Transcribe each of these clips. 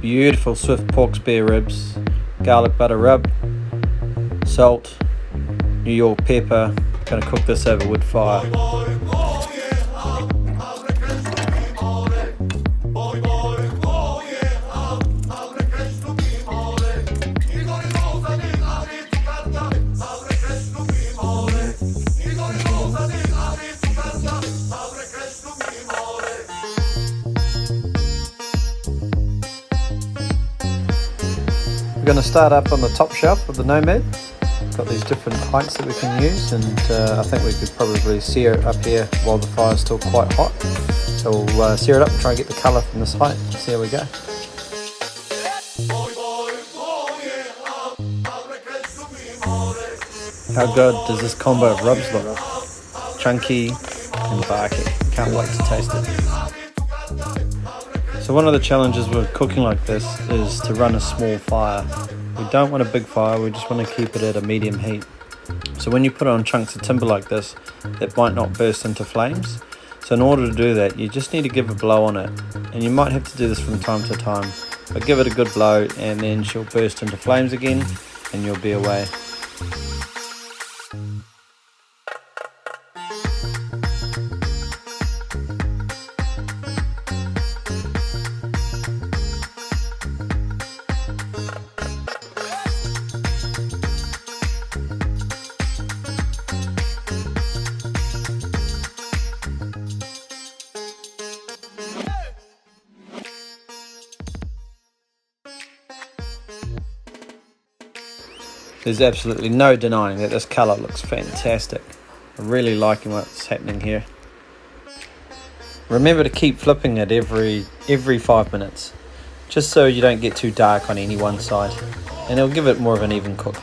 beautiful Swift pork spare ribs, garlic butter rub, salt, New York pepper. Gonna cook this over wood fire. We're going to start up on the top shelf of the Nomad. Got these different heights that we can use, and I think we could probably sear it up here while the fire's still quite hot. So we'll sear it up and try and get the colour from this height. See how we go. How good does this combo of rubs look? Chunky and barky. Can't wait to taste it. So one of the challenges with cooking like this is to run a small fire. We don't want a big fire, we just want to keep it at a medium heat. So when you put on chunks of timber like this, it might not burst into flames. So in order to do that, you just need to give a blow on it. And you might have to do this from time to time, but give it a good blow and then she'll burst into flames again and you'll be away. There's absolutely no denying that this colour looks fantastic. I'm really liking what's happening here. Remember to keep flipping it every 5 minutes, just so you don't get too dark on any one side, and it'll give it more of an even cook.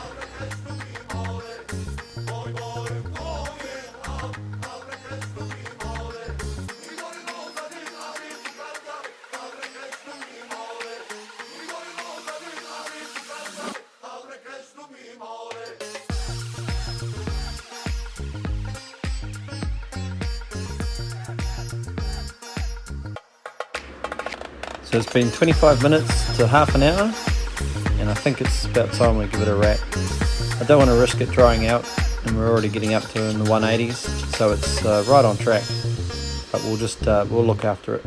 So it's been 25 minutes to half an hour, and I think it's about time we give it a wrap. I don't want to risk it drying out, and we're already getting up to in the 180s, so it's right on track. But we'll look after it.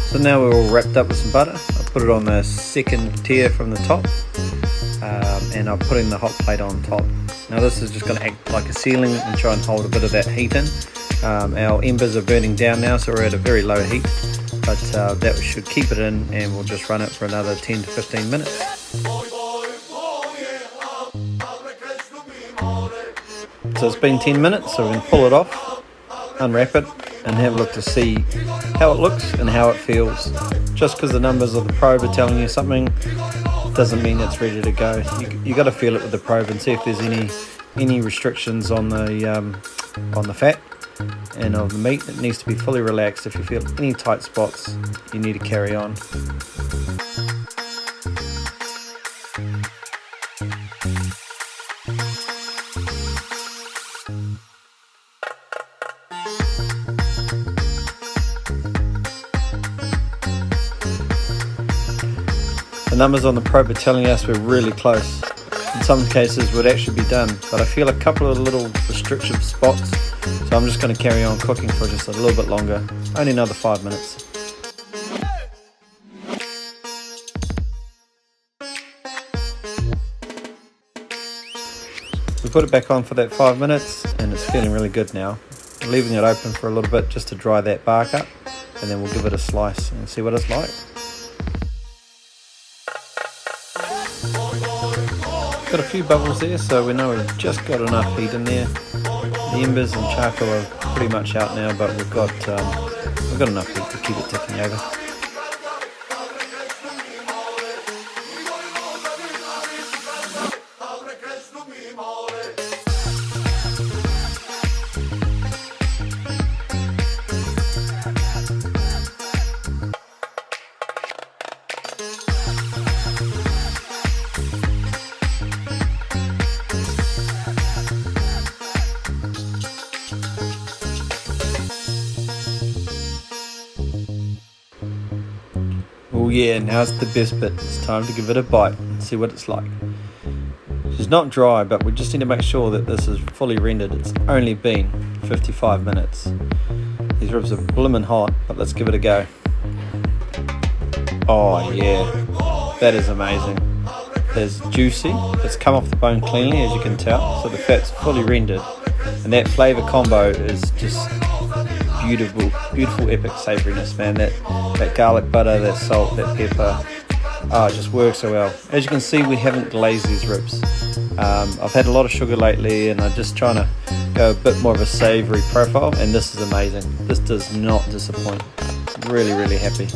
So now we're all wrapped up with some butter. I'll put it on the second tier from the top, and I'm putting the hot plate on top. Now this is just going to act like a sealing and try and hold a bit of that heat in. Our embers are burning down now, so we're at a very low heat, but that should keep it in, and we'll just run it for another 10 to 15 minutes. So it's been 10 minutes, so we can pull it off, unwrap it, and have a look to see how it looks and how it feels. Just because the numbers of the probe are telling you something doesn't mean it's ready to go. You got to feel it with the probe and see if there's any restrictions on the fat and of the meat. It needs to be fully relaxed. If you feel any tight spots, you need to carry on. The numbers on the probe are telling us we're really close. In some cases would actually be done, but I feel a couple of little restrictive spots, so I'm just going to carry on cooking for just a little bit longer, only another 5 minutes. We put it back on for that 5 minutes and it's feeling really good now. I'm leaving it open for a little bit just to dry that bark up, and then we'll give it a slice and see what it's like. Got a few bubbles there, so we know we've just got enough heat in there. The embers and charcoal are pretty much out now, but we've got We've got enough heat to keep it ticking over. Oh yeah, now's the best bit. It's time to give it a bite and see what it's like. It's not dry, but we just need to make sure that this is fully rendered. It's only been 55 minutes. These ribs are blimmin' hot, but let's give it a go. Oh yeah, that is amazing. It's juicy, it's come off the bone cleanly as you can tell, so the fat's fully rendered. And that flavour combo is just beautiful, beautiful epic savouriness, man. That garlic butter, that salt, that pepper, it just works so well. As you can see, we haven't glazed these ribs. I've had a lot of sugar lately and I'm just trying to go a bit more of a savoury profile, and this is amazing. This does not disappoint. Really, really happy.